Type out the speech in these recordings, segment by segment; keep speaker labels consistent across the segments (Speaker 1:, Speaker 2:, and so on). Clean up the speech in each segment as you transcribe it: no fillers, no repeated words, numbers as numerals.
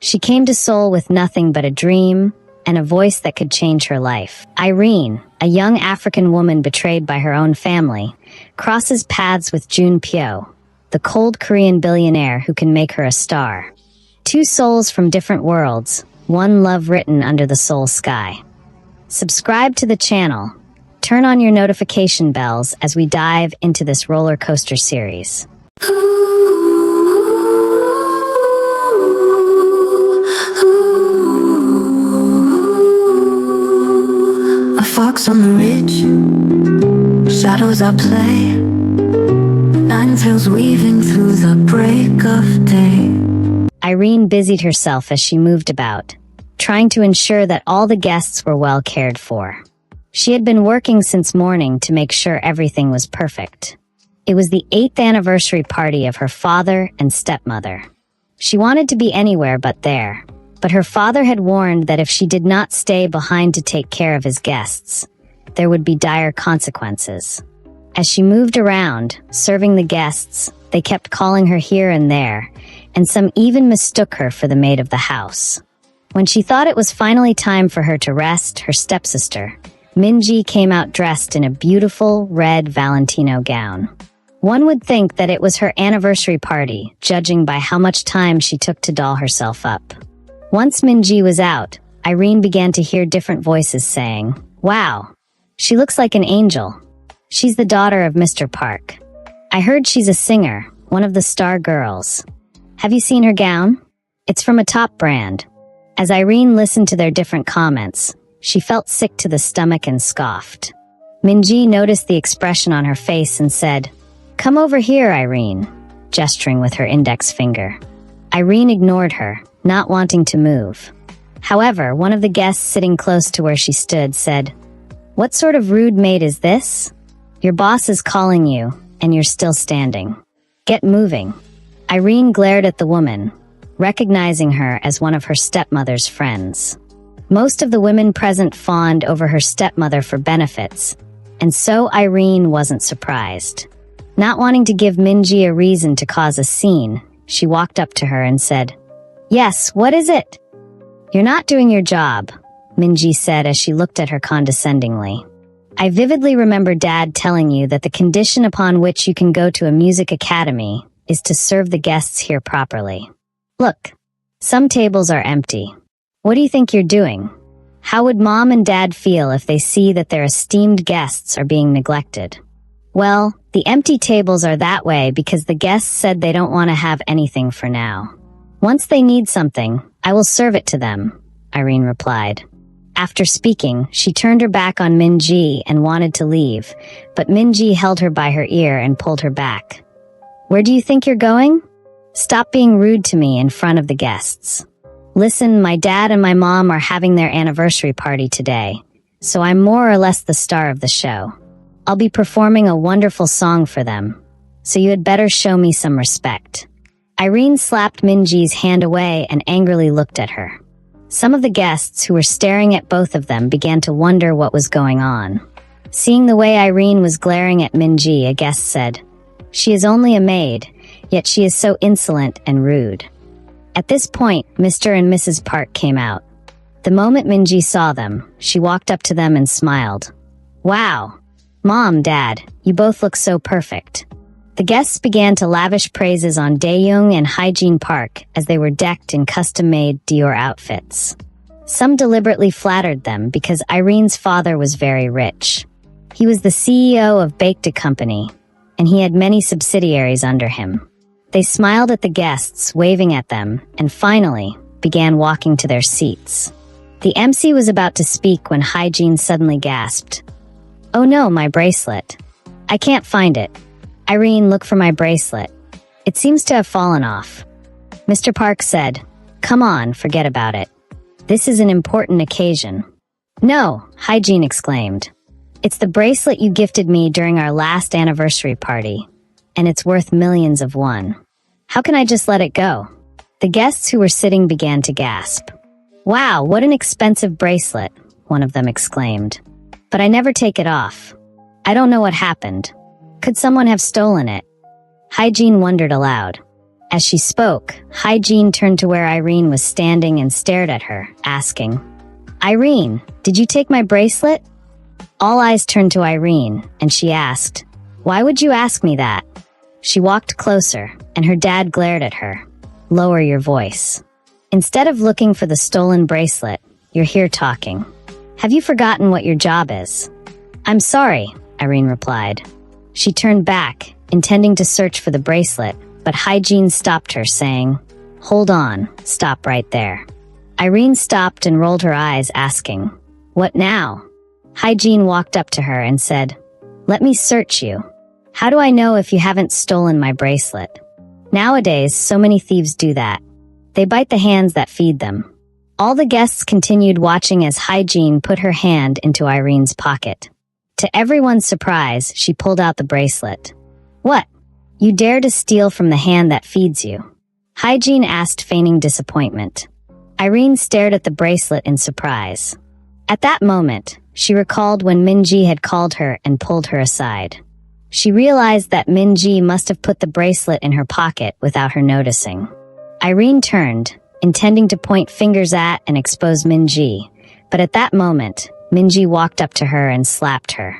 Speaker 1: She came to Seoul with nothing but a dream and a voice that could change her life. Irene, a young African woman betrayed by her own family, crosses paths with Jun Pyo, the cold Korean billionaire who can make her a star. Two souls from different worlds, one love written under the Seoul sky. Subscribe to the channel. Turn on your notification bells as we dive into this roller coaster series.
Speaker 2: A fox on the ridge, shadows at play, nine tails weaving through the break of day.
Speaker 1: Irene busied herself as she moved about, trying to ensure that all the guests were well cared for. She had been working since morning to make sure everything was perfect. It was the 8th anniversary party of her father and stepmother. She wanted to be anywhere but there, but her father had warned that if she did not stay behind to take care of his guests, there would be dire consequences. As she moved around, serving the guests, they kept calling her here and there, and some even mistook her for the maid of the house. When she thought it was finally time for her to rest, her stepsister, Minji, came out dressed in a beautiful red Valentino gown. One would think that it was her anniversary party, judging by how much time she took to doll herself up. Once Minji was out, Irene began to hear different voices saying, "Wow, she looks like an angel. She's the daughter of Mr. Park. I heard she's a singer, one of the star girls. Have you seen her gown? It's from a top brand." As Irene listened to their different comments, she felt sick to the stomach and scoffed. Minji noticed the expression on her face and said, "Come over here, Irene," gesturing with her index finger. Irene ignored her, not wanting to move. However, one of the guests sitting close to where she stood said, "What sort of rude maid is this? Your boss is calling you, and you're still standing. Get moving." Irene glared at the woman, recognizing her as one of her stepmother's friends. Most of the women present fawned over her stepmother for benefits, and so Irene wasn't surprised. Not wanting to give Minji a reason to cause a scene, she walked up to her and said, "Yes, what is it?" "You're not doing your job," Minji said as she looked at her condescendingly. "I vividly remember Dad telling you that the condition upon which you can go to a music academy is to serve the guests here properly. Look, some tables are empty. What do you think you're doing? How would Mom and Dad feel if they see that their esteemed guests are being neglected?" "Well, the empty tables are that way because the guests said they don't want to have anything for now. Once they need something, I will serve it to them," Irene replied. After speaking, she turned her back on Minji and wanted to leave, but Minji held her by her ear and pulled her back. "Where do you think you're going? Stop being rude to me in front of the guests. Listen, my dad and my mom are having their anniversary party today, so I'm more or less the star of the show. I'll be performing a wonderful song for them, so you had better show me some respect." Irene slapped Minji's hand away and angrily looked at her. Some of the guests who were staring at both of them began to wonder what was going on. Seeing the way Irene was glaring at Minji, a guest said, "She is only a maid, yet she is so insolent and rude." At this point, Mr. and Mrs. Park came out. The moment Minji saw them, she walked up to them and smiled. "Wow! Mom, Dad, you both look so perfect." The guests began to lavish praises on Daeyoung and Hyejin Park as they were decked in custom-made Dior outfits. Some deliberately flattered them because Irene's father was very rich. He was the CEO of Baked Company, and he had many subsidiaries under him. They smiled at the guests, waving at them, and finally began walking to their seats. The MC was about to speak when Hyejin suddenly gasped, "Oh no, my bracelet. I can't find it. Irene, look for my bracelet. It seems to have fallen off." Mr. Park said, "Come on, forget about it. This is an important occasion." "No," Hyejin exclaimed. "It's the bracelet you gifted me during our last anniversary party, and it's worth millions of won. How can I just let it go?" The guests who were sitting began to gasp. "Wow, what an expensive bracelet," one of them exclaimed. "But I never take it off. I don't know what happened. Could someone have stolen it?" Hyejin wondered aloud. As she spoke, Hygiene turned to where Irene was standing and stared at her, asking, "Irene, did you take my bracelet?" All eyes turned to Irene, and she asked, "Why would you ask me that?" She walked closer, and her dad glared at her. "Lower your voice. Instead of looking for the stolen bracelet, you're here talking. Have you forgotten what your job is?" "I'm sorry," Irene replied. She turned back, intending to search for the bracelet, but Hygiene stopped her, saying, "Hold on, stop right there." Irene stopped and rolled her eyes, asking, "What now?" Hygiene walked up to her and said, "Let me search you. How do I know if you haven't stolen my bracelet? Nowadays, so many thieves do that. They bite the hands that feed them." All the guests continued watching as Hygiene put her hand into Irene's pocket. To everyone's surprise, she pulled out the bracelet. "What? You dare to steal from the hand that feeds you?" Hygiene asked, feigning disappointment. Irene stared at the bracelet in surprise. At that moment, she recalled when Minji had called her and pulled her aside. She realized that Minji must have put the bracelet in her pocket without her noticing. Irene turned, intending to point fingers at and expose Minji, but at that moment, Minji walked up to her and slapped her.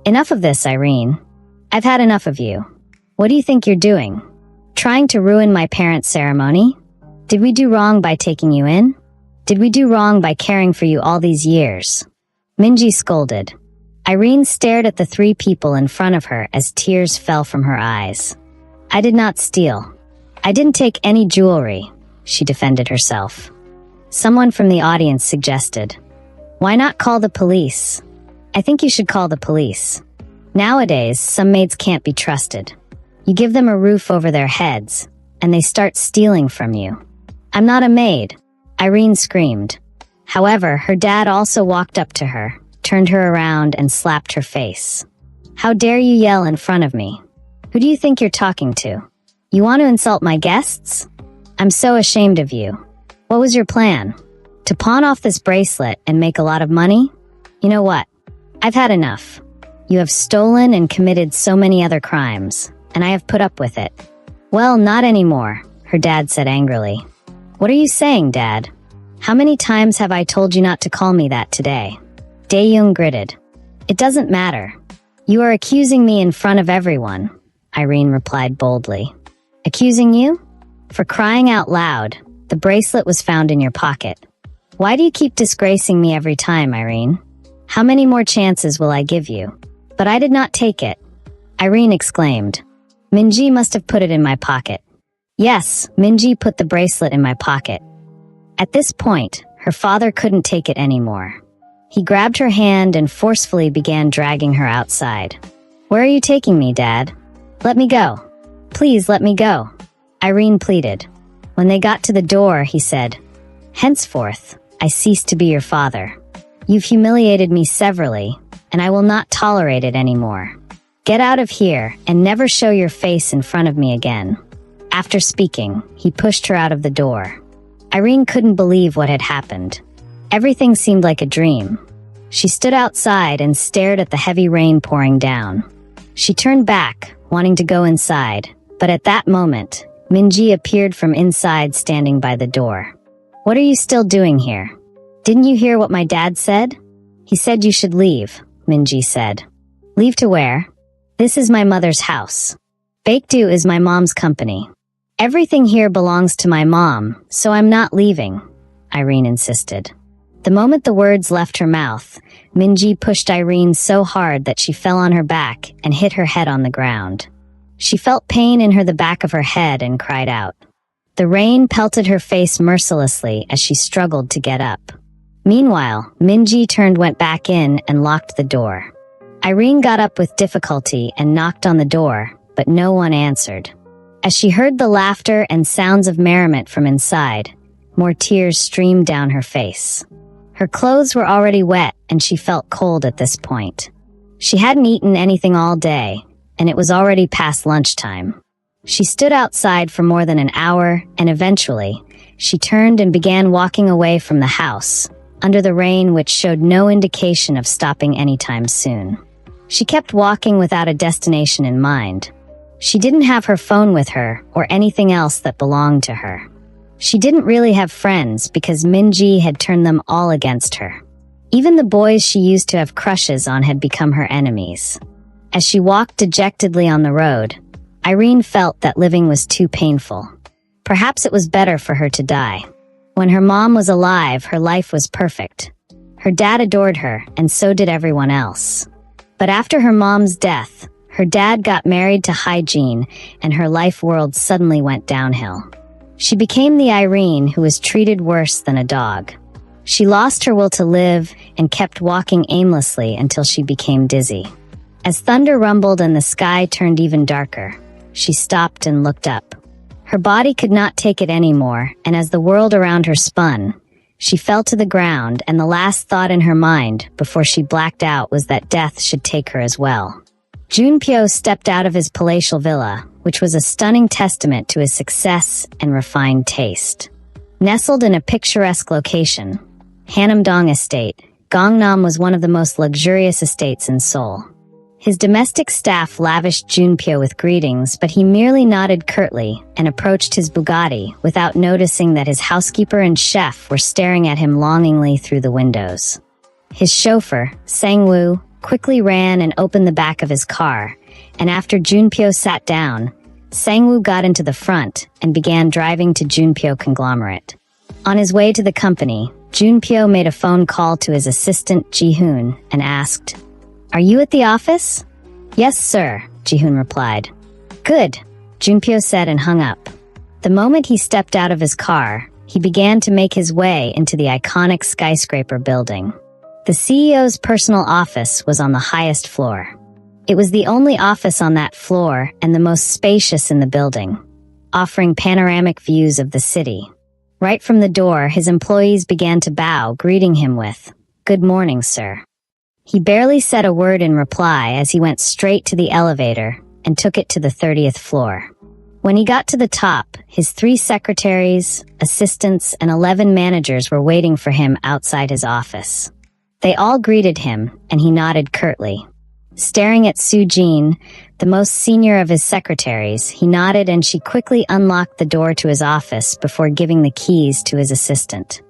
Speaker 1: "Enough of this, Irene. I've had enough of you. What do you think you're doing? Trying to ruin my parents' ceremony? Did we do wrong by taking you in? Did we do wrong by caring for you all these years?" Minji scolded. Irene stared at the three people in front of her as tears fell from her eyes. "I did not steal. I didn't take any jewelry," she defended herself. Someone from the audience suggested, "Why not call the police?" "I think you should call the police. Nowadays, some maids can't be trusted. You give them a roof over their heads, and they start stealing from you." "I'm not a maid," Irene screamed. However, her dad also walked up to her, turned her around, and slapped her face. "How dare you yell in front of me? Who do you think you're talking to? You want to insult my guests? I'm so ashamed of you. What was your plan? To pawn off this bracelet and make a lot of money? You know what? I've had enough. You have stolen and committed so many other crimes, and I have put up with it." "Well, not anymore," her dad said angrily. "What are you saying, Dad? How many times have I told you not to call me that today?" Daeyoung gritted. "It doesn't matter. You are accusing me in front of everyone," Irene replied boldly. "Accusing you? For crying out loud, the bracelet was found in your pocket. Why do you keep disgracing me every time, Irene? How many more chances will I give you?" "But I did not take it," Irene exclaimed. "Minji must have put it in my pocket." "Yes, Minji put the bracelet in my pocket." At this point, her father couldn't take it anymore. He grabbed her hand and forcefully began dragging her outside. "Where are you taking me, Dad? Let me go. Please let me go," Irene pleaded. When they got to the door, he said, "Henceforth, I cease to be your father. You've humiliated me severally, and I will not tolerate it anymore. Get out of here and never show your face in front of me again." After speaking, he pushed her out of the door. Irene couldn't believe what had happened. Everything seemed like a dream. She stood outside and stared at the heavy rain pouring down. She turned back, wanting to go inside, but at that moment, Minji appeared from inside, standing by the door. "What are you still doing here? Didn't you hear what my dad said?" "He said you should leave," Minji said. "Leave to where?" "This is my mother's house. Baekdu is my mom's company. Everything here belongs to my mom, so I'm not leaving," Irene insisted. The moment the words left her mouth, Minji pushed Irene so hard that she fell on her back and hit her head on the ground. She felt pain in the back of her head and cried out. The rain pelted her face mercilessly as she struggled to get up. Meanwhile, Minji went back in and locked the door. Irene got up with difficulty and knocked on the door, but no one answered. As she heard the laughter and sounds of merriment from inside, more tears streamed down her face. Her clothes were already wet and she felt cold at this point. She hadn't eaten anything all day, and it was already past lunchtime. She stood outside for more than an hour, and eventually, she turned and began walking away from the house, under the rain which showed no indication of stopping anytime soon. She kept walking without a destination in mind. She didn't have her phone with her or anything else that belonged to her. She didn't really have friends because Minji had turned them all against her. Even the boys she used to have crushes on had become her enemies. As she walked dejectedly on the road, Irene felt that living was too painful. Perhaps it was better for her to die. When her mom was alive, her life was perfect. Her dad adored her, and so did everyone else. But after her mom's death, her dad got married to Hygiene, and her life world suddenly went downhill. She became the Irene who was treated worse than a dog. She lost her will to live and kept walking aimlessly until she became dizzy. As thunder rumbled and the sky turned even darker, she stopped and looked up. Her body could not take it anymore, and as the world around her spun, she fell to the ground, and the last thought in her mind before she blacked out was that death should take her as well. Junpyo stepped out of his palatial villa, which was a stunning testament to his success and refined taste. Nestled in a picturesque location, Hanamdong Estate, Gangnam was one of the most luxurious estates in Seoul. His domestic staff lavished Junpyo with greetings, but he merely nodded curtly and approached his Bugatti without noticing that his housekeeper and chef were staring at him longingly through the windows. His chauffeur, Sang-woo, quickly ran and opened the back of his car, and after Junpyo sat down, Sang-woo got into the front and began driving to Junpyo Conglomerate. On his way to the company, Junpyo made a phone call to his assistant Ji-hoon and asked, "Are you at the office?" "Yes, sir," Ji-hoon replied. "Good," Junpyo said and hung up. The moment he stepped out of his car, he began to make his way into the iconic skyscraper building. The CEO's personal office was on the highest floor. It was the only office on that floor and the most spacious in the building, offering panoramic views of the city. Right from the door, his employees began to bow, greeting him with, "Good morning, sir." He barely said a word in reply as he went straight to the elevator and took it to the 30th floor. When he got to the top, his 3 secretaries, assistants, and 11 managers were waiting for him outside his office. They all greeted him, and he nodded curtly. Staring at Soo-jin, the most senior of his secretaries, he nodded and she quickly unlocked the door to his office before giving the keys to his assistant.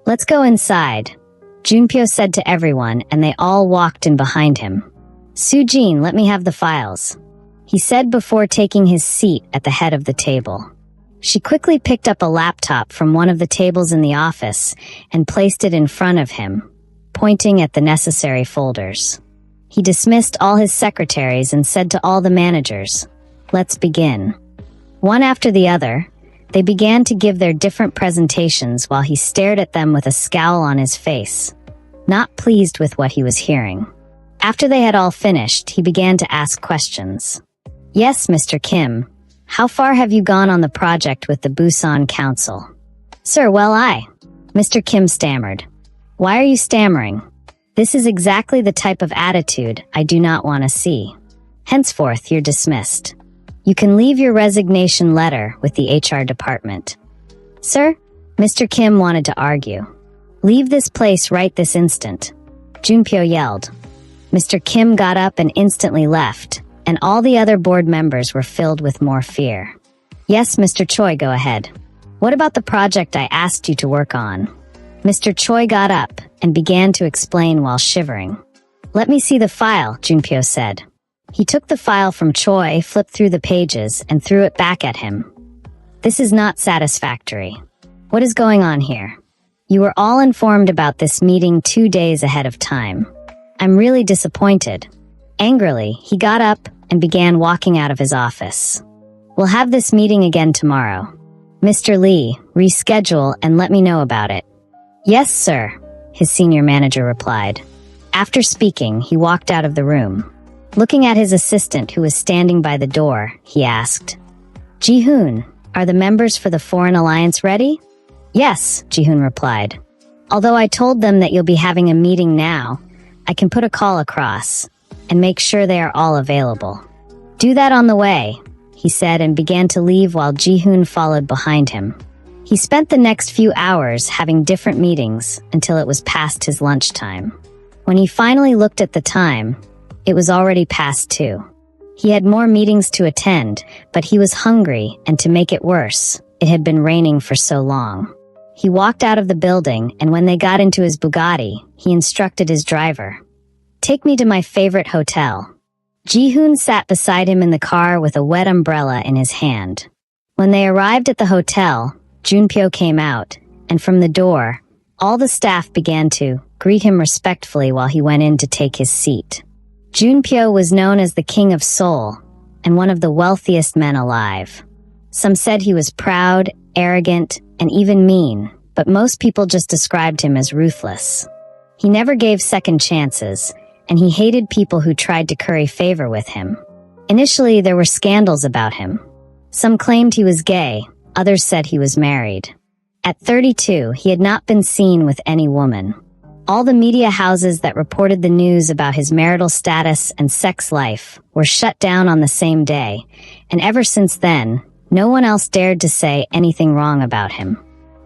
Speaker 1: "Let's go inside," Junpyo said to everyone, and they all walked in behind him. "Soo-jin, let me have the files," he said before taking his seat at the head of the table. She quickly picked up a laptop from one of the tables in the office and placed it in front of him, pointing at the necessary folders. He dismissed all his secretaries and said to all the managers, "Let's begin." One after the other, they began to give their different presentations while he stared at them with a scowl on his face, not pleased with what he was hearing. After they had all finished, he began to ask questions. "Yes, Mr. Kim. How far have you gone on the project with the Busan Council?" "Sir, Mr. Kim stammered. "Why are you stammering? This is exactly the type of attitude I do not want to see. Henceforth, you're dismissed. You can leave your resignation letter with the HR department." "Sir?" Mr. Kim wanted to argue. "Leave this place right this instant," Junpyo yelled. Mr. Kim got up and instantly left, and all the other board members were filled with more fear. "Yes, Mr. Choi, go ahead. What about the project I asked you to work on?" Mr. Choi got up and began to explain while shivering. "Let me see the file," Junpyo said. He took the file from Choi, flipped through the pages, and threw it back at him. "This is not satisfactory. What is going on here? You were all informed about this meeting 2 days ahead of time. I'm really disappointed." Angrily, he got up and began walking out of his office. "We'll have this meeting again tomorrow. Mr. Lee, reschedule and let me know about it." "Yes, sir," his senior manager replied. After speaking, he walked out of the room. Looking at his assistant who was standing by the door, he asked, "Ji-hoon, are the members for the Foreign Alliance ready?" "Yes," Ji-hoon replied. "Although I told them that you'll be having a meeting now, I can put a call across and make sure they are all available." "Do that on the way," he said and began to leave while Ji-hoon followed behind him. He spent the next few hours having different meetings until it was past his lunchtime. When he finally looked at the time, it was already past 2. He had more meetings to attend, but he was hungry, and to make it worse, it had been raining for so long. He walked out of the building, and when they got into his Bugatti, he instructed his driver, "Take me to my favorite hotel." Ji-hoon sat beside him in the car with a wet umbrella in his hand. When they arrived at the hotel, Junpyo came out, and from the door, all the staff began to greet him respectfully while he went in to take his seat. Junpyo was known as the King of Seoul, and one of the wealthiest men alive. Some said he was proud, arrogant, and even mean, but most people just described him as ruthless. He never gave second chances, and he hated people who tried to curry favor with him. Initially, there were scandals about him. Some claimed he was gay, others said he was married. At 32, he had not been seen with any woman. All the media houses that reported the news about his marital status and sex life were shut down on the same day, and ever since then, no one else dared to say anything wrong about him.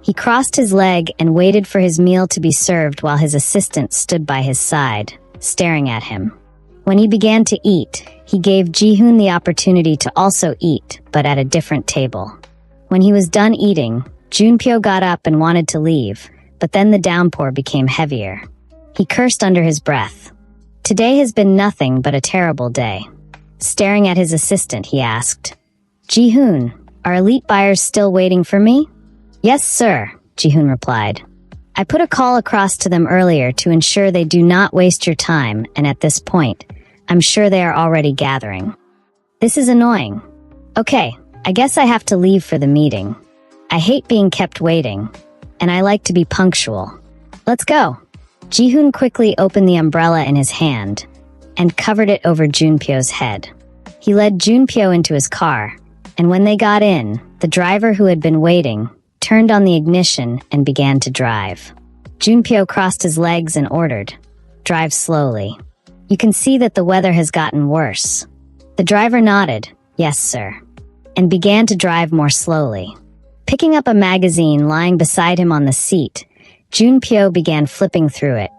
Speaker 1: He crossed his leg and waited for his meal to be served while his assistant stood by his side, staring at him. When he began to eat, he gave Ji-hoon the opportunity to also eat, but at a different table. When he was done eating, Junpyo got up and wanted to leave, but then the downpour became heavier. He cursed under his breath. "Today has been nothing but a terrible day." Staring at his assistant, he asked, "Ji-hoon, are elite buyers still waiting for me?" "Yes, sir," Ji-hoon replied. "I put a call across to them earlier to ensure they do not waste your time, and at this point, I'm sure they are already gathering. This is annoying. Okay, I guess I have to leave for the meeting. I hate being kept waiting, and I like to be punctual. Let's go." Ji-hoon quickly opened the umbrella in his hand and covered it over Junpyo's head. He led Junpyo into his car, and when they got in, the driver who had been waiting turned on the ignition and began to drive. Junpyo crossed his legs and ordered, "Drive slowly. You can see that the weather has gotten worse." The driver nodded, "Yes, sir," and began to drive more slowly. Picking up a magazine lying beside him on the seat, Junpyo began flipping through it,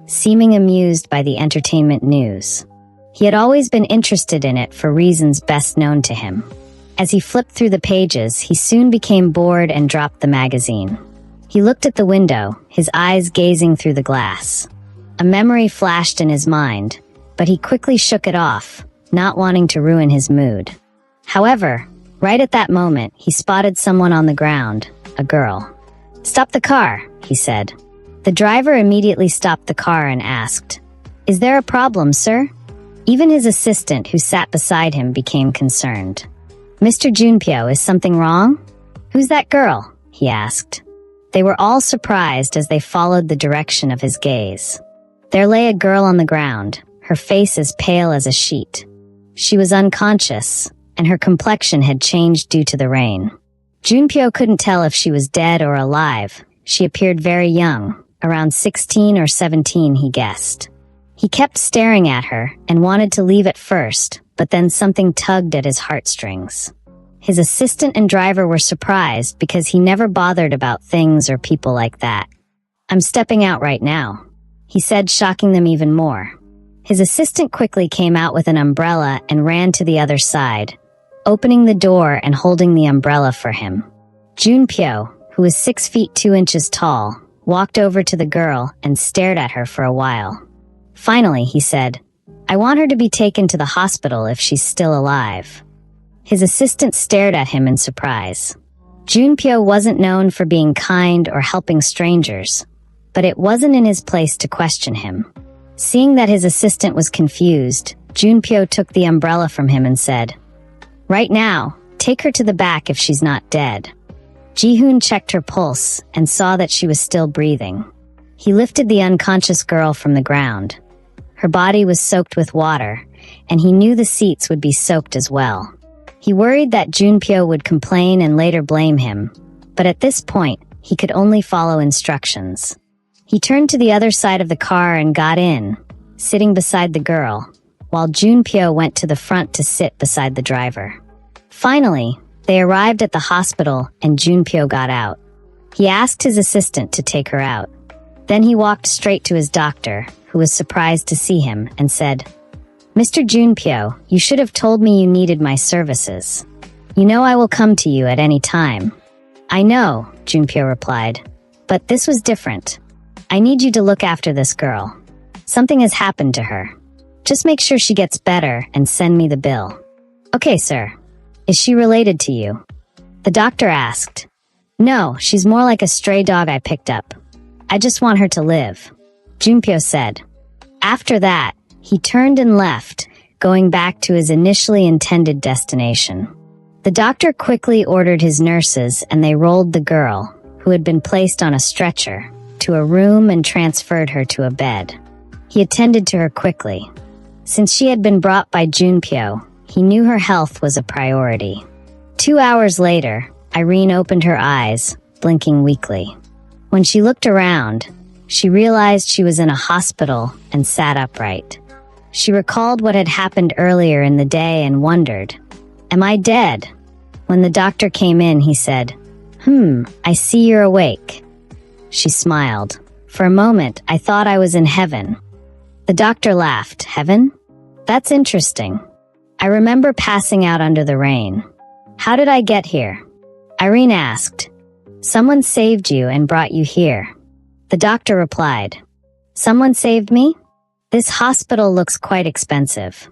Speaker 1: seeming amused by the entertainment news. He had always been interested in it for reasons best known to him. As he flipped through the pages, he soon became bored and dropped the magazine. He looked at the window, his eyes gazing through the glass. A memory flashed in his mind, but he quickly shook it off, not wanting to ruin his mood. However, right at that moment, he spotted someone on the ground, a girl. "Stop the car," he said. The driver immediately stopped the car and asked, "Is there a problem, sir?" Even his assistant, who sat beside him, became concerned. "Mr. Junpyo, is something wrong?" "Who's that girl?" he asked. They were all surprised as they followed the direction of his gaze. There lay a girl on the ground, her face as pale as a sheet. She was unconscious, and her complexion had changed due to the rain. Junpyo couldn't tell if she was dead or alive. She appeared very young, around 16 or 17, he guessed. He kept staring at her and wanted to leave at first, but then something tugged at his heartstrings. His assistant and driver were surprised because he never bothered about things or people like that. "I'm stepping out right now," he said, shocking them even more. His assistant quickly came out with an umbrella and ran to the other side, opening the door and holding the umbrella for him. Junpyo, who was 6 feet 2 inches tall, walked over to the girl and stared at her for a while. Finally, he said, "I want her to be taken to the hospital if she's still alive." His assistant stared at him in surprise. Junpyo wasn't known for being kind or helping strangers, but it wasn't in his place to question him. Seeing that his assistant was confused, Junpyo took the umbrella from him and said, "Right now, take her to the back if she's not dead." Ji-hoon checked her pulse and saw that she was still breathing. He lifted the unconscious girl from the ground. Her body was soaked with water, and he knew the seats would be soaked as well. He worried that Junpyo would complain and later blame him, but at this point, he could only follow instructions. He turned to the other side of the car and got in, sitting beside the girl, while Junpyo went to the front to sit beside the driver. Finally, they arrived at the hospital and Junpyo got out. He asked his assistant to take her out. Then he walked straight to his doctor, who was surprised to see him, and said, Mr. Junpyo, you should have told me you needed my services. You know I will come to you at any time. I know, Junpyo replied. But this was different. I need you to look after this girl. Something has happened to her. Just make sure she gets better and send me the bill. Okay, sir. Is she related to you? The doctor asked. No, she's more like a stray dog I picked up. I just want her to live, Junpyo said. After that, he turned and left, going back to his initially intended destination. The doctor quickly ordered his nurses and they rolled the girl, who had been placed on a stretcher, to a room and transferred her to a bed. He attended to her quickly. Since she had been brought by Junpyo, he knew her health was a priority. 2 hours later, Irene opened her eyes, blinking weakly. When she looked around, she realized she was in a hospital and sat upright. She recalled what had happened earlier in the day and wondered, am I dead? When the doctor came in, he said, I see you're awake. She smiled. For a moment, I thought I was in heaven. The doctor laughed. Heaven? That's interesting. I remember passing out under the rain. How did I get here? Irene asked. Someone saved you and brought you here. The doctor replied. Someone saved me? This hospital looks quite expensive.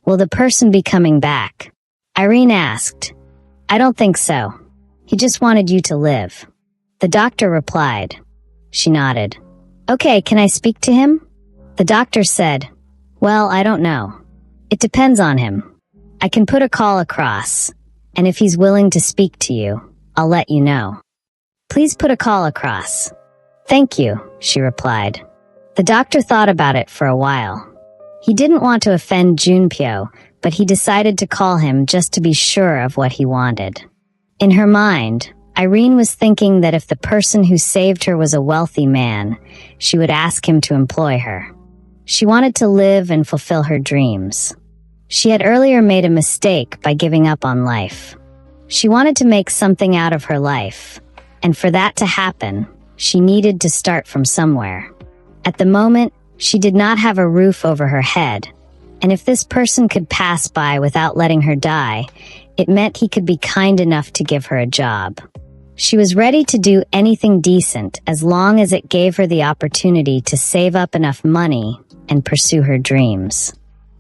Speaker 1: Will the person be coming back? Irene asked. I don't think so. He just wanted you to live. The doctor replied. She nodded. Okay, can I speak to him? The doctor said, well, I don't know. It depends on him. I can put a call across, and if he's willing to speak to you, I'll let you know. Please put a call across. Thank you, she replied. The doctor thought about it for a while. He didn't want to offend Junpyo, but he decided to call him just to be sure of what he wanted. In her mind, Irene was thinking that if the person who saved her was a wealthy man, she would ask him to employ her. She wanted to live and fulfill her dreams. She had earlier made a mistake by giving up on life. She wanted to make something out of her life, and for that to happen, she needed to start from somewhere. At the moment, she did not have a roof over her head, and if this person could pass by without letting her die, it meant he could be kind enough to give her a job. She was ready to do anything decent as long as it gave her the opportunity to save up enough money and pursue her dreams.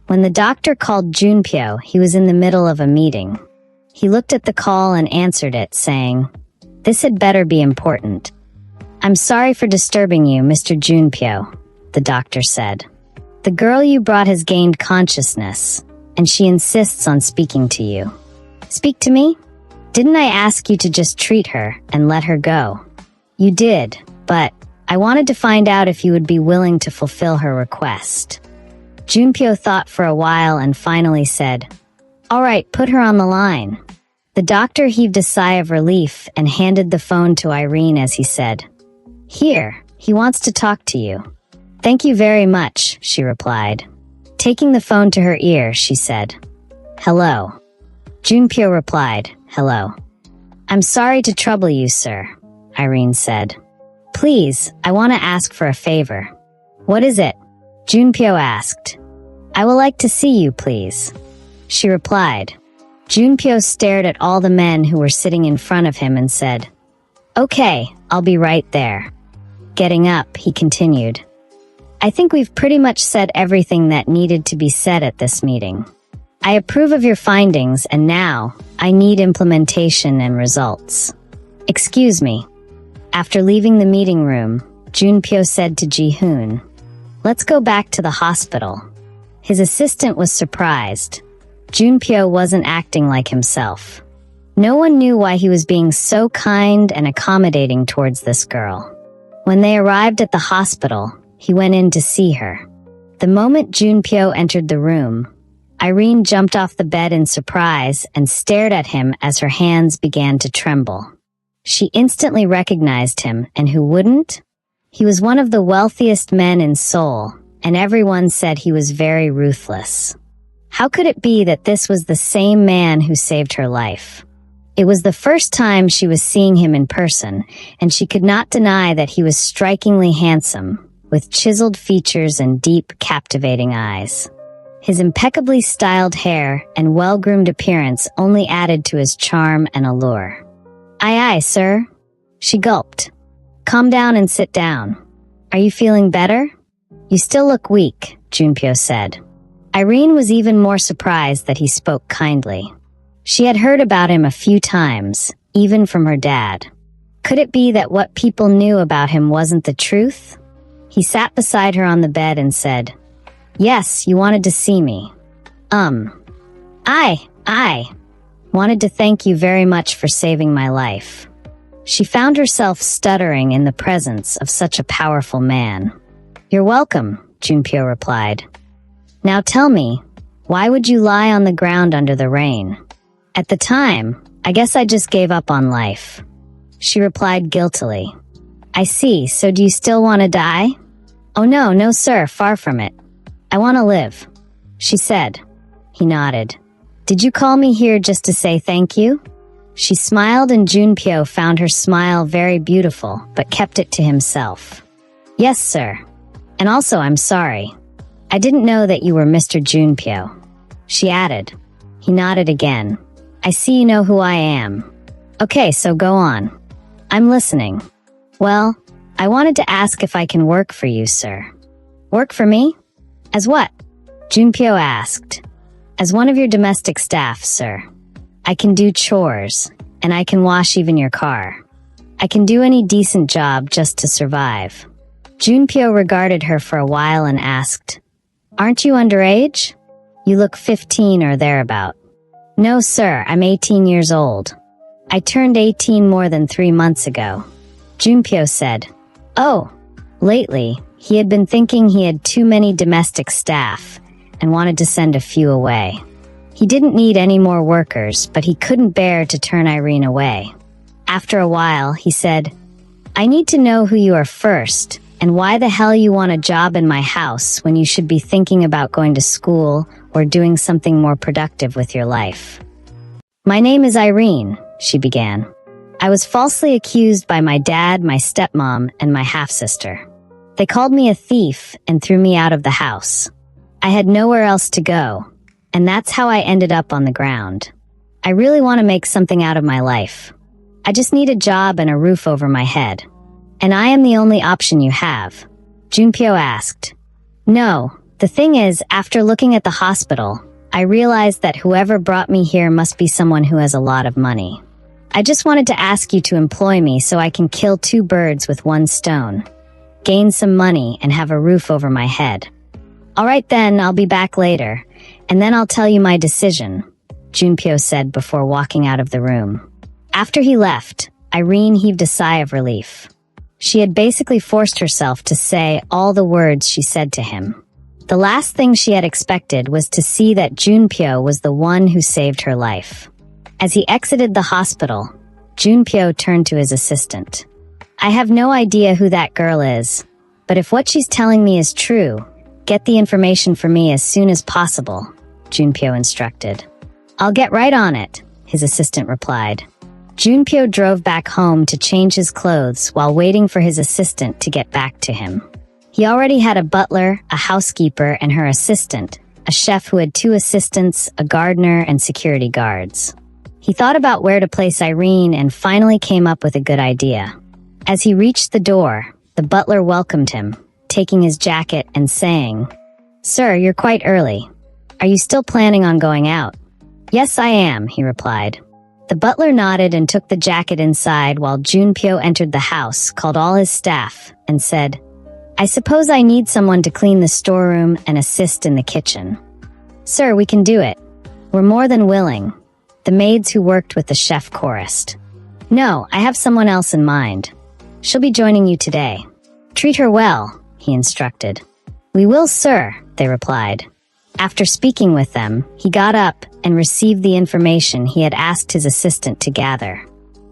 Speaker 1: When the doctor called Junpyo, he was in the middle of a meeting. He looked at the call and answered it, saying, "This had better be important." "I'm sorry for disturbing you, Mr. Junpyo," the doctor said. "The girl you brought has gained consciousness, and she insists on speaking to you." "Speak to me? Didn't I ask you to just treat her and let her go?" "You did, but I wanted to find out if you would be willing to fulfill her request." Junpyo thought for a while and finally said, "All right, put her on the line." The doctor heaved a sigh of relief and handed the phone to Irene as he said, "Here, he wants to talk to you." "Thank you very much," she replied. Taking the phone to her ear, she said, "Hello." Junpyo replied, "Hello." "I'm sorry to trouble you, sir," Irene said. "Please, I want to ask for a favor." "What is it?" Junpyo asked. "I would like to see you, please," she replied. Junpyo stared at all the men who were sitting in front of him and said, "Okay, I'll be right there." Getting up, he continued, "I think we've pretty much said everything that needed to be said at this meeting. I approve of your findings, and now I need implementation and results. Excuse me." After leaving the meeting room, Junpyo said to Ji-hoon, "Let's go back to the hospital." His assistant was surprised. Junpyo wasn't acting like himself. No one knew why he was being so kind and accommodating towards this girl. When they arrived at the hospital, he went in to see her. The moment Junpyo entered the room, Irene jumped off the bed in surprise and stared at him as her hands began to tremble. She instantly recognized him, and who wouldn't? He was one of the wealthiest men in Seoul, and everyone said he was very ruthless. How could it be that this was the same man who saved her life? It was the first time she was seeing him in person, and she could not deny that he was strikingly handsome, with chiseled features and deep, captivating eyes. His impeccably styled hair and well-groomed appearance only added to his charm and allure. Aye, sir. She gulped. Calm down and sit down. Are you feeling better? You still look weak, Junpyo said. Irene was even more surprised that he spoke kindly. She had heard about him a few times, even from her dad. Could it be that what people knew about him wasn't the truth? He sat beside her on the bed and said, Yes, you wanted to see me. I wanted to thank you very much for saving my life. She found herself stuttering in the presence of such a powerful man. You're welcome, Junpyo replied. Now tell me, why would you lie on the ground under the rain? At the time, I guess I just gave up on life. She replied guiltily. I see, so do you still want to die? Oh no, sir, far from it. I want to live, she said. He nodded. Did you call me here just to say thank you? She smiled and Junpyo found her smile very beautiful, but kept it to himself. Yes, sir. And also, I'm sorry. I didn't know that you were Mr. Junpyo. She added. He nodded again. I see you know who I am. Okay, so go on. I'm listening. Well, I wanted to ask if I can work for you, sir. Work for me? As what? Junpyo asked. As one of your domestic staff, sir. I can do chores, and I can wash even your car. I can do any decent job just to survive. Junpyo regarded her for a while and asked, Aren't you underage? You look 15 or thereabout. No, sir, I'm 18 years old. I turned 18 more than 3 months ago. Junpyo said, Oh, lately, he had been thinking he had too many domestic staff and wanted to send a few away. He didn't need any more workers, but he couldn't bear to turn Irene away. After a while, he said, I need to know who you are first, and why the hell you want a job in my house when you should be thinking about going to school or doing something more productive with your life. My name is Irene, she began. I was falsely accused by my dad, my stepmom, and my half-sister. They called me a thief and threw me out of the house. I had nowhere else to go, and that's how I ended up on the ground. I really want to make something out of my life. I just need a job and a roof over my head. And I am the only option you have. Junpyo asked. No, the thing is, after looking at the hospital, I realized that whoever brought me here must be someone who has a lot of money. I just wanted to ask you to employ me so I can kill 2 birds with 1 stone. Gain some money and have a roof over my head. All right then, I'll be back later, and then I'll tell you my decision, Junpyo said before walking out of the room. After he left, Irene heaved a sigh of relief. She had basically forced herself to say all the words she said to him. The last thing she had expected was to see that Junpyo was the one who saved her life. As he exited the hospital, Junpyo turned to his assistant. I have no idea who that girl is, but if what she's telling me is true, get the information for me as soon as possible, Junpyo instructed. I'll get right on it, his assistant replied. Junpyo drove back home to change his clothes while waiting for his assistant to get back to him. He already had a butler, a housekeeper, and her assistant, a chef who had 2 assistants, a gardener, and security guards. He thought about where to place Irene and finally came up with a good idea. As he reached the door, the butler welcomed him, taking his jacket and saying, Sir, you're quite early. Are you still planning on going out? Yes, I am, he replied. The butler nodded and took the jacket inside while Junpyo entered the house, called all his staff, and said, I suppose I need someone to clean the storeroom and assist in the kitchen. Sir, we can do it. We're more than willing, the maids who worked with the chef chorused. No, I have someone else in mind. She'll be joining you today. Treat her well, he instructed. We will, sir, they replied. After speaking with them, he got up and received the information he had asked his assistant to gather.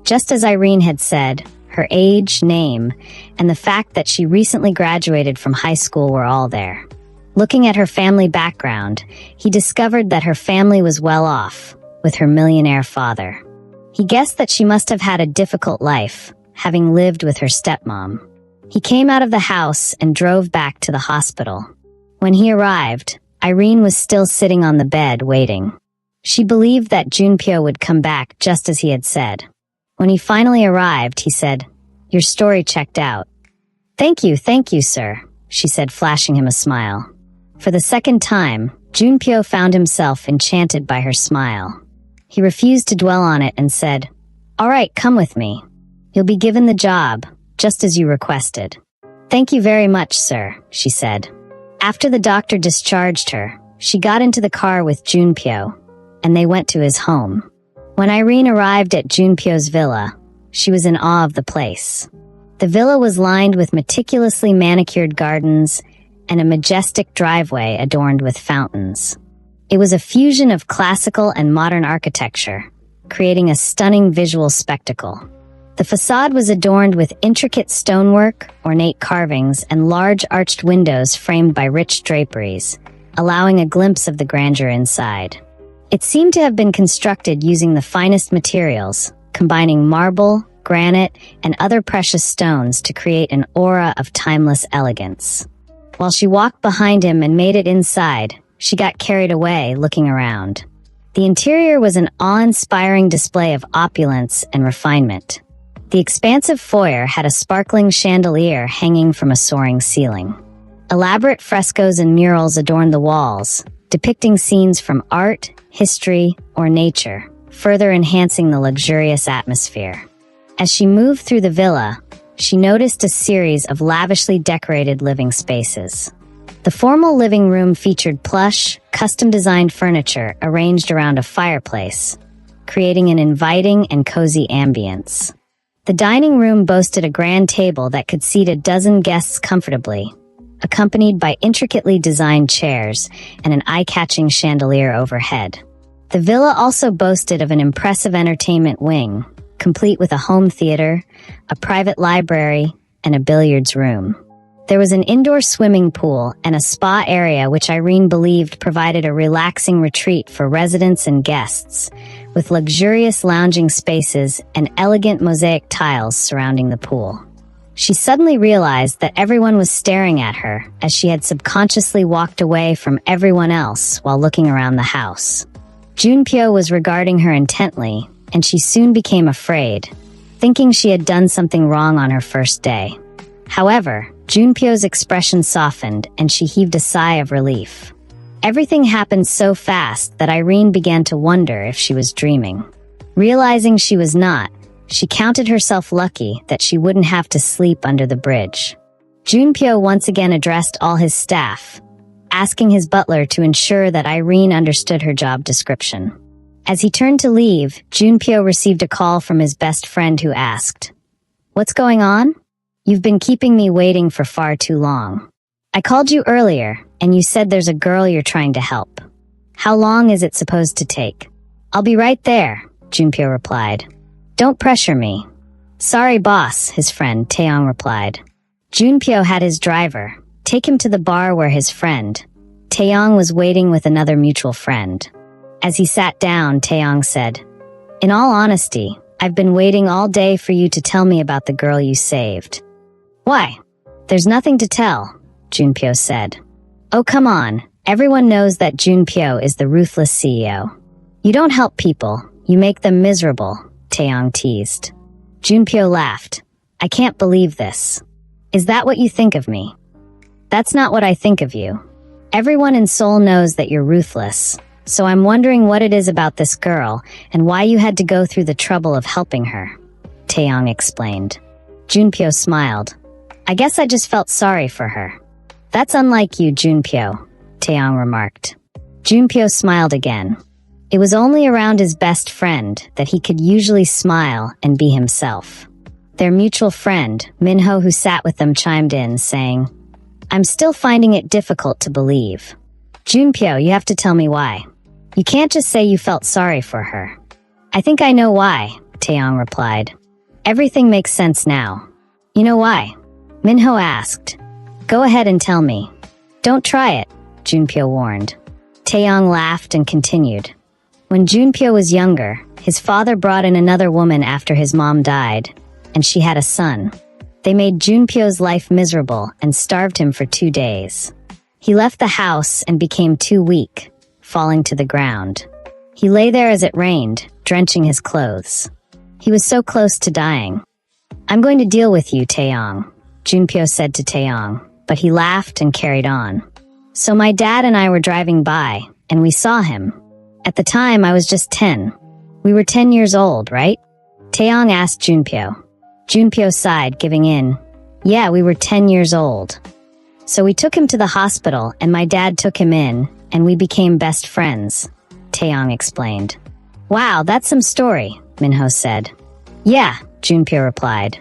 Speaker 1: Just as Irene had said, her age, name, and the fact that she recently graduated from high school were all there. Looking at her family background, he discovered that her family was well off, with her millionaire father. He guessed that she must have had a difficult life, having lived with her stepmom. He came out of the house and drove back to the hospital. When he arrived, Irene was still sitting on the bed, waiting. She believed that Junpyo would come back just as he had said. When he finally arrived, he said, "Your story checked out." Thank you, sir," she said, flashing him a smile. For the second time, Junpyo found himself enchanted by her smile. He refused to dwell on it and said, "All right, come with me. You'll be given the job, just as you requested." "Thank you very much, sir," she said. After the doctor discharged her, she got into the car with Junpyo, and they went to his home. When Irene arrived at Junpyo's villa, she was in awe of the place. The villa was lined with meticulously manicured gardens and a majestic driveway adorned with fountains. It was a fusion of classical and modern architecture, creating a stunning visual spectacle. The facade was adorned with intricate stonework, ornate carvings, and large arched windows framed by rich draperies, allowing a glimpse of the grandeur inside. It seemed to have been constructed using the finest materials, combining marble, granite, and other precious stones to create an aura of timeless elegance. While she walked behind him and made it inside, she got carried away looking around. The interior was an awe-inspiring display of opulence and refinement. The expansive foyer had a sparkling chandelier hanging from a soaring ceiling. Elaborate frescoes and murals adorned the walls, depicting scenes from art, history, or nature, further enhancing the luxurious atmosphere. As she moved through the villa, she noticed a series of lavishly decorated living spaces. The formal living room featured plush, custom-designed furniture arranged around a fireplace, creating an inviting and cozy ambience. The dining room boasted a grand table that could seat a dozen guests comfortably, accompanied by intricately designed chairs and an eye-catching chandelier overhead. The villa also boasted of an impressive entertainment wing, complete with a home theater, a private library, and a billiards room. There was an indoor swimming pool and a spa area which Irene believed provided a relaxing retreat for residents and guests, with luxurious lounging spaces and elegant mosaic tiles surrounding the pool. She suddenly realized that everyone was staring at her as she had subconsciously walked away from everyone else while looking around the house. Junpyo was regarding her intently, and she soon became afraid, thinking she had done something wrong on her first day. However, Junpyo's expression softened and she heaved a sigh of relief. Everything happened so fast that Irene began to wonder if she was dreaming. Realizing she was not, she counted herself lucky that she wouldn't have to sleep under the bridge. Junpyo once again addressed all his staff, asking his butler to ensure that Irene understood her job description. As he turned to leave, Junpyo received a call from his best friend who asked, "What's going on? You've been keeping me waiting for far too long. I called you earlier, and you said there's a girl you're trying to help. How long is it supposed to take?" "I'll be right there," Junpyo replied. "Don't pressure me." "Sorry, boss," his friend Taeyong replied. Junpyo had his driver take him to the bar where his friend, Taeyong, was waiting with another mutual friend. As he sat down, Taeyong said, "In all honesty, I've been waiting all day for you to tell me about the girl you saved." "Why?" "There's nothing to tell," Junpyo said. "Oh, come on. Everyone knows that Junpyo is the ruthless CEO. You don't help people, you make them miserable," Taeyong teased. Junpyo laughed. "I can't believe this. Is that what you think of me?" "That's not what I think of you. Everyone in Seoul knows that you're ruthless, so I'm wondering what it is about this girl and why you had to go through the trouble of helping her," Taeyong explained. Junpyo smiled. "I guess I just felt sorry for her." "That's unlike you, Junpyo," Taeyong remarked. Junpyo smiled again. It was only around his best friend that he could usually smile and be himself. Their mutual friend, Minho, who sat with them, chimed in, saying, "I'm still finding it difficult to believe. Junpyo, you have to tell me why. You can't just say you felt sorry for her." "I think I know why," Taeyong replied. "Everything makes sense now." "You know why?" Minho asked. "Go ahead and tell me." "Don't try it," Junpyo warned. Taeyong laughed and continued. When Junpyo was younger, his father brought in another woman after his mom died, and she had a son. They made Junpyo's life miserable and starved him for 2 days. He left the house and became too weak, falling to the ground. He lay there as it rained, drenching his clothes. He was so close to dying. "I'm going to deal with you, Taeyong," Junpyo said to Taeyong, but he laughed and carried on. "So my dad and I were driving by, and we saw him. At the time, I was just 10. We were 10 years old, right?" Taeyong asked Junpyo. Junpyo sighed, giving in. "Yeah, we were 10 years old. So we took him to the hospital, and my dad took him in, and we became best friends," Taeyong explained. "Wow, that's some story," Minho said. "Yeah," Junpyo replied.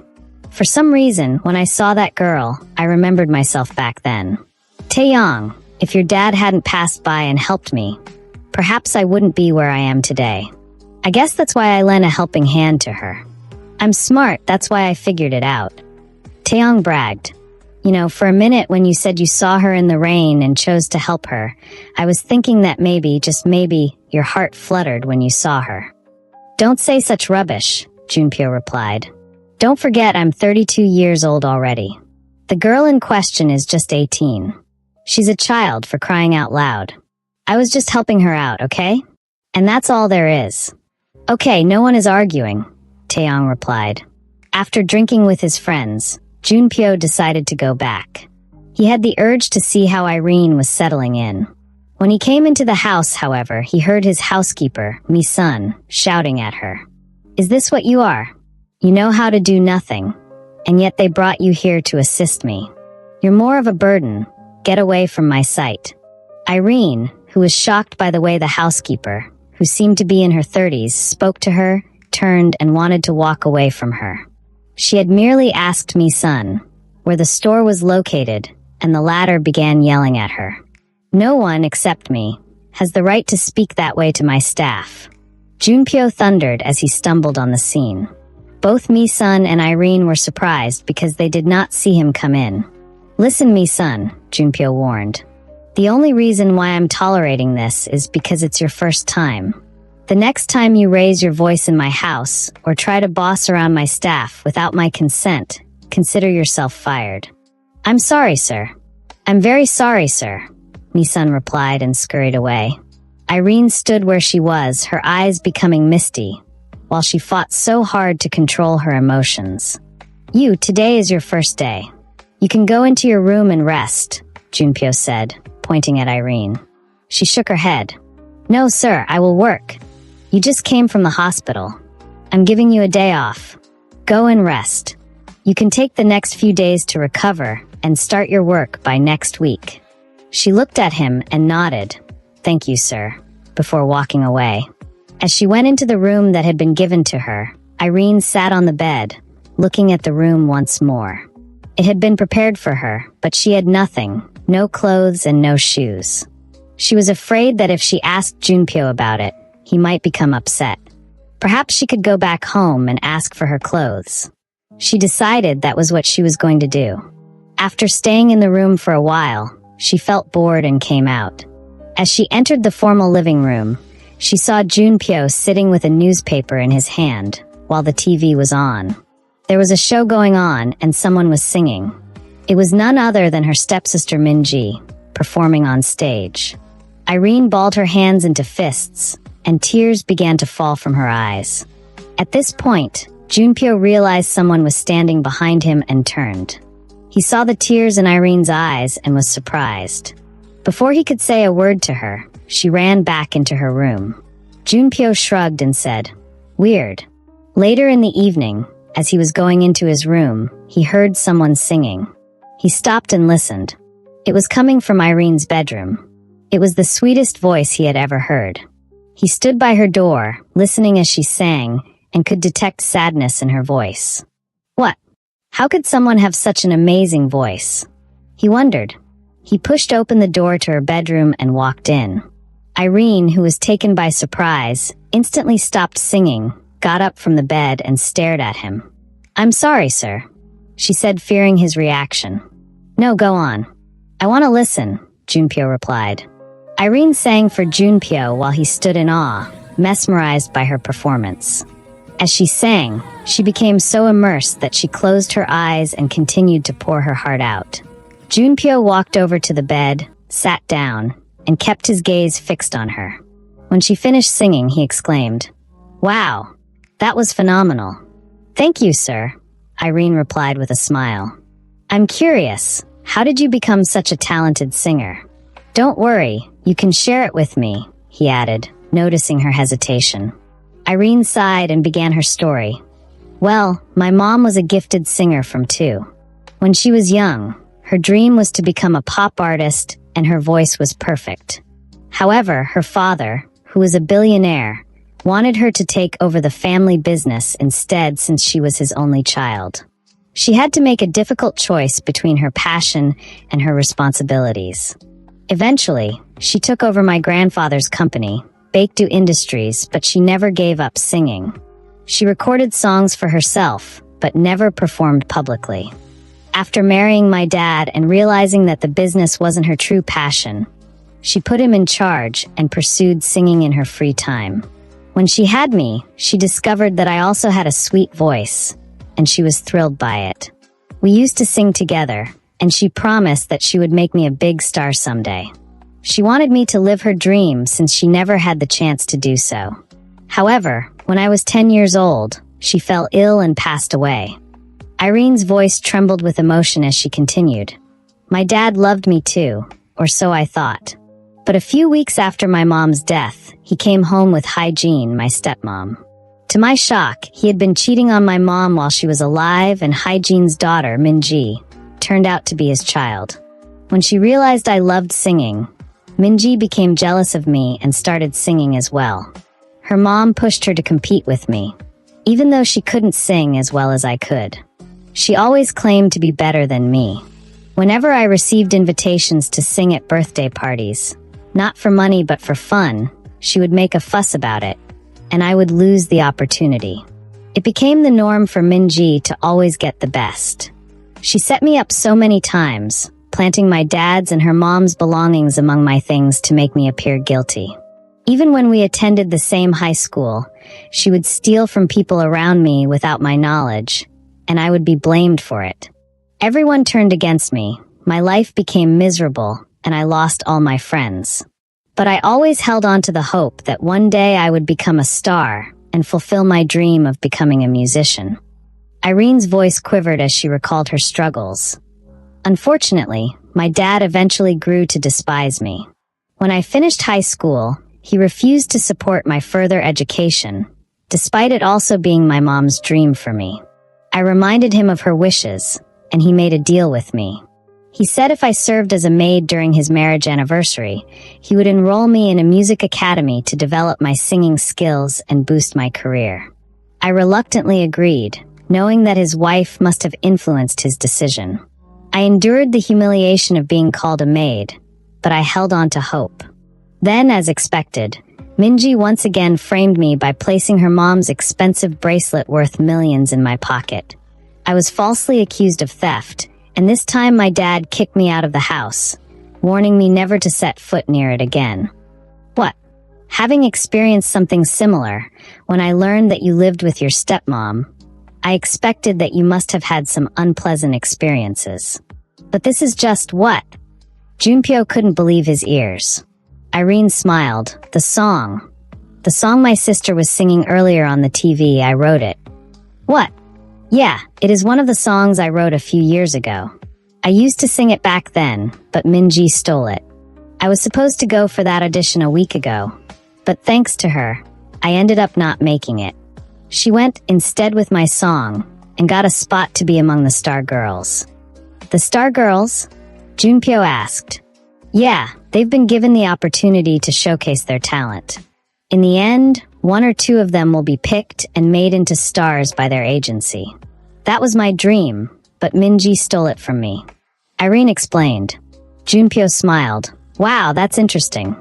Speaker 1: "For some reason, when I saw that girl, I remembered myself back then. Taeyong, if your dad hadn't passed by and helped me, perhaps I wouldn't be where I am today. I guess that's why I lent a helping hand to her. I'm smart, that's why I figured it out." Taeyong bragged. "You know, for a minute when you said you saw her in the rain and chose to help her, I was thinking that maybe, just maybe, your heart fluttered when you saw her." "Don't say such rubbish," Junpyo replied. "Don't forget I'm 32 years old already. The girl in question is just 18. She's a child, for crying out loud. I was just helping her out, okay? And that's all there is." "Okay, no one is arguing," Taeyong replied. After drinking with his friends, Junpyo decided to go back. He had the urge to see how Irene was settling in. When he came into the house, however, he heard his housekeeper, Mi-sun, shouting at her. "Is this what you are? You know how to do nothing, and yet they brought you here to assist me. You're more of a burden. Get away from my sight." Irene, who was shocked by the way the housekeeper, who seemed to be in her 30s, spoke to her, turned and wanted to walk away from her. She had merely asked Mi-sun where the store was located, and the latter began yelling at her. "No one, except me, has the right to speak that way to my staff." Junpyo thundered as he stumbled on the scene. Both Mi-sun and Irene were surprised because they did not see him come in. "Listen, Mi-sun," Junpyo warned. "The only reason why I'm tolerating this is because it's your first time. The next time you raise your voice in my house or try to boss around my staff without my consent, consider yourself fired." "I'm sorry, sir." "I'm very sorry, sir," Mi-sun replied and scurried away. Irene stood where she was, her eyes becoming misty, while she fought so hard to control her emotions. Today is your first day. You can go into your room and rest," Junpyo said, pointing at Irene. She shook her head. "No, sir, I will work. You just came from the hospital. I'm giving you a day off. Go and rest. You can take the next few days to recover and start your work by next week." She looked at him and nodded. "Thank you, sir," before walking away. As she went into the room that had been given to her, Irene sat on the bed, looking at the room once more. It had been prepared for her, but she had nothing, no clothes and no shoes. She was afraid that if she asked Junpyo about it, he might become upset. Perhaps she could go back home and ask for her clothes. She decided that was what she was going to do. After staying in the room for a while, she felt bored and came out. As she entered the formal living room, she saw Junpyo sitting with a newspaper in his hand, while the TV was on. There was a show going on and someone was singing. It was none other than her stepsister Minji, performing on stage. Irene balled her hands into fists, and tears began to fall from her eyes. At this point, Junpyo realized someone was standing behind him and turned. He saw the tears in Irene's eyes and was surprised. Before he could say a word to her, she ran back into her room. Junpyo shrugged and said, "Weird." Later in the evening, as he was going into his room, he heard someone singing. He stopped and listened. It was coming from Irene's bedroom. It was the sweetest voice he had ever heard. He stood by her door, listening as she sang, and could detect sadness in her voice. What? How could someone have such an amazing voice? He wondered. He pushed open the door to her bedroom and walked in. Irene, who was taken by surprise, instantly stopped singing, got up from the bed and stared at him. "I'm sorry, sir," she said, fearing his reaction. "No, go on. I want to listen," Junpyo replied. Irene sang for Junpyo while he stood in awe, mesmerized by her performance. As she sang, she became so immersed that she closed her eyes and continued to pour her heart out. Junpyo walked over to the bed, sat down, and kept his gaze fixed on her. When she finished singing, he exclaimed, "Wow, that was phenomenal." "Thank you, sir," Irene replied with a smile. "I'm curious, how did you become such a talented singer?" "Don't worry, you can share it with me," he added, noticing her hesitation. Irene sighed and began her story. "Well, my mom was a gifted singer from 2. When she was young, her dream was to become a pop artist, and her voice was perfect. However, her father, who was a billionaire, wanted her to take over the family business instead since she was his only child. She had to make a difficult choice between her passion and her responsibilities. Eventually, she took over my grandfather's company, Bloo Industries, but she never gave up singing. She recorded songs for herself, but never performed publicly. After marrying my dad and realizing that the business wasn't her true passion, she put him in charge and pursued singing in her free time. When she had me, she discovered that I also had a sweet voice, and she was thrilled by it. We used to sing together, and she promised that she would make me a big star someday. She wanted me to live her dream since she never had the chance to do so. However, when I was 10 years old, she fell ill and passed away. Irene's voice trembled with emotion as she continued. "My dad loved me too, or so I thought. But a few weeks after my mom's death, he came home with Hygiene, my stepmom. To my shock, he had been cheating on my mom while she was alive, and Hygiene's daughter, Minji, turned out to be his child. When she realized I loved singing, Minji became jealous of me and started singing as well. Her mom pushed her to compete with me, even though she couldn't sing as well as I could. She always claimed to be better than me. Whenever I received invitations to sing at birthday parties, not for money but for fun, she would make a fuss about it, and I would lose the opportunity. It became the norm for Minji to always get the best. She set me up so many times, planting my dad's and her mom's belongings among my things to make me appear guilty. Even when we attended the same high school, she would steal from people around me without my knowledge, and I would be blamed for it. Everyone turned against me, my life became miserable, and I lost all my friends. But I always held on to the hope that one day I would become a star and fulfill my dream of becoming a musician." Irene's voice quivered as she recalled her struggles. "Unfortunately, my dad eventually grew to despise me. When I finished high school, he refused to support my further education, despite it also being my mom's dream for me. I reminded him of her wishes, and he made a deal with me. He said if I served as a maid during his marriage anniversary, he would enroll me in a music academy to develop my singing skills and boost my career. I reluctantly agreed, knowing that his wife must have influenced his decision. I endured the humiliation of being called a maid, but I held on to hope. Then, as expected, Minji once again framed me by placing her mom's expensive bracelet worth millions in my pocket. I was falsely accused of theft, and this time my dad kicked me out of the house, warning me never to set foot near it again. What? Having experienced something similar, when I learned that you lived with your stepmom, I expected that you must have had some unpleasant experiences. But this is just what? Junpyo couldn't believe his ears. Irene smiled. The song my sister was singing earlier on the TV, I wrote it. What? Yeah, it is one of the songs I wrote a few years ago. I used to sing it back then, but Minji stole it. I was supposed to go for that audition a week ago, but thanks to her, I ended up not making it. She went instead with my song and got a spot to be among the star girls. The star girls? Junpyo asked. Yeah, they've been given the opportunity to showcase their talent. In the end, 1 or 2 of them will be picked and made into stars by their agency. That was my dream, but Minji stole it from me. Irene explained. Junpyo smiled. Wow, that's interesting.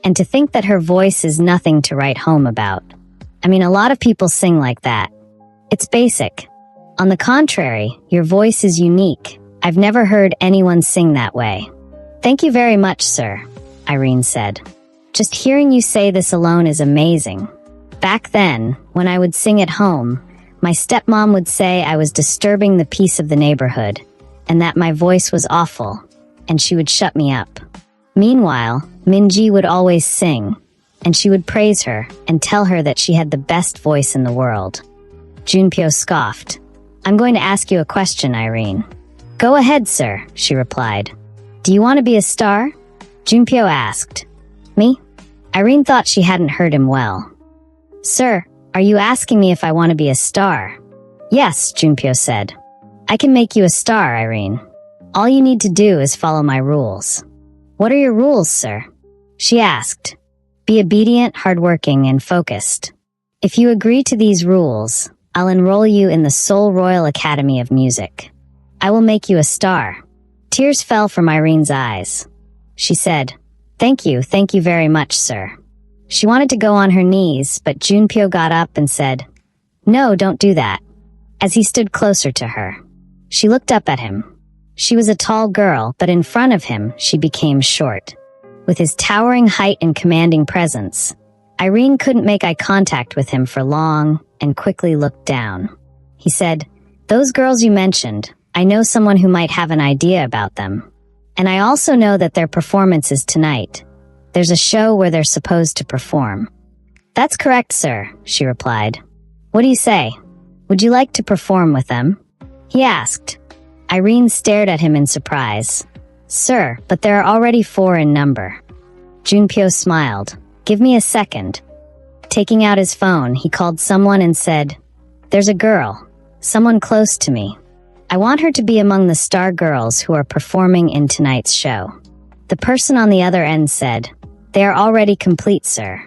Speaker 1: And to think that her voice is nothing to write home about. I mean, a lot of people sing like that. It's basic. On the contrary, your voice is unique. I've never heard anyone sing that way. Thank you very much, sir, Irene said. Just hearing you say this alone is amazing. Back then, when I would sing at home, my stepmom would say I was disturbing the peace of the neighborhood, and that my voice was awful, and she would shut me up. Meanwhile, Minji would always sing, and she would praise her and tell her that she had the best voice in the world. Junpyo scoffed. I'm going to ask you a question, Irene. Go ahead, sir, she replied. Do you want to be a star? Junpyo asked. Me? Irene thought she hadn't heard him well. Sir, are you asking me if I want to be a star? Yes, Junpyo said. I can make you a star, Irene. All you need to do is follow my rules. What are your rules, sir? She asked. Be obedient, hardworking, and focused. If you agree to these rules, I'll enroll you in the Seoul Royal Academy of Music. I will make you a star. Tears fell from Irene's eyes. She said, thank you very much, sir. She wanted to go on her knees, but Junpyo got up and said, no, don't do that. As he stood closer to her, she looked up at him. She was a tall girl, but in front of him, she became short. With his towering height and commanding presence, Irene couldn't make eye contact with him for long and quickly looked down. He said, those girls you mentioned, I know someone who might have an idea about them. And I also know that their performance is tonight. There's a show where they're supposed to perform. That's correct, sir, she replied. What do you say? Would you like to perform with them? He asked. Irene stared at him in surprise. Sir, but there are already 4 in number. Junpyo smiled. Give me a second. Taking out his phone, he called someone and said, there's a girl, someone close to me. I want her to be among the star girls who are performing in tonight's show. The person on the other end said, they are already complete, sir.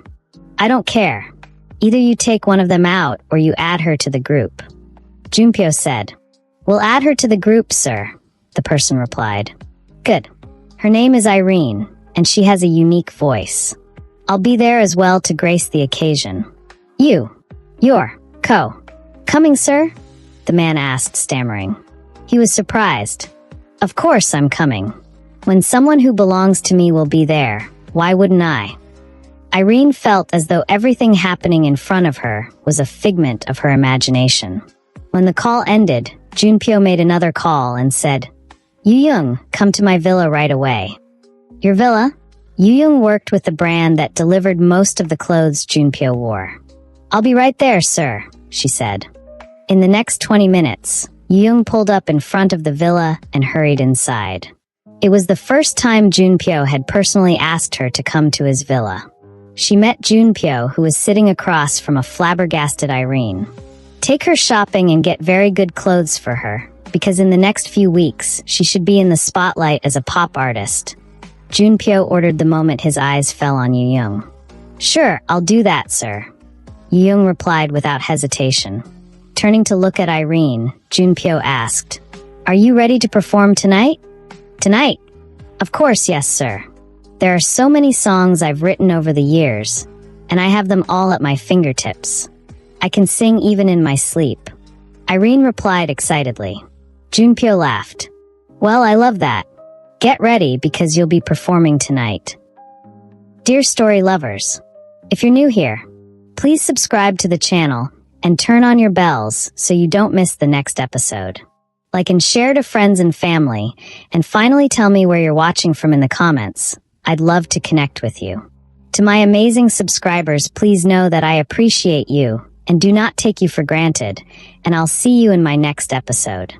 Speaker 1: I don't care. Either you take one of them out or you add her to the group. Junpyo said, we'll add her to the group, sir, the person replied. Good. Her name is Irene, and she has a unique voice. I'll be there as well to grace the occasion. You're coming, sir? The man asked, stammering. He was surprised. Of course I'm coming. When someone who belongs to me will be there, why wouldn't I? Irene felt as though everything happening in front of her was a figment of her imagination. When the call ended, Junpyo made another call and said, Yu-young, come to my villa right away. Your villa? Yu-young worked with the brand that delivered most of the clothes Junpyo wore. I'll be right there, sir, she said. In the next 20 minutes, Yu-young pulled up in front of the villa and hurried inside. It was the first time Junpyo had personally asked her to come to his villa. She met Junpyo, who was sitting across from a flabbergasted Irene. Take her shopping and get very good clothes for her, because in the next few weeks, she should be in the spotlight as a pop artist. Junpyo ordered the moment his eyes fell on Yu-young. Sure, I'll do that, sir. Yu-young replied without hesitation. Turning to look at Irene, Junpyo asked, Are you ready to perform tonight? Tonight? Of course, yes, sir. There are so many songs I've written over the years, and I have them all at my fingertips. I can sing even in my sleep. Irene replied excitedly. Junpyo laughed. Well, I love that. Get ready because you'll be performing tonight. Dear story lovers, if you're new here, please subscribe to the channel and turn on your bells so you don't miss the next episode. Like and share to friends and family, and finally tell me where you're watching from in the comments. I'd love to connect with you. To my amazing subscribers, please know that I appreciate you and do not take you for granted, and I'll see you in my next episode.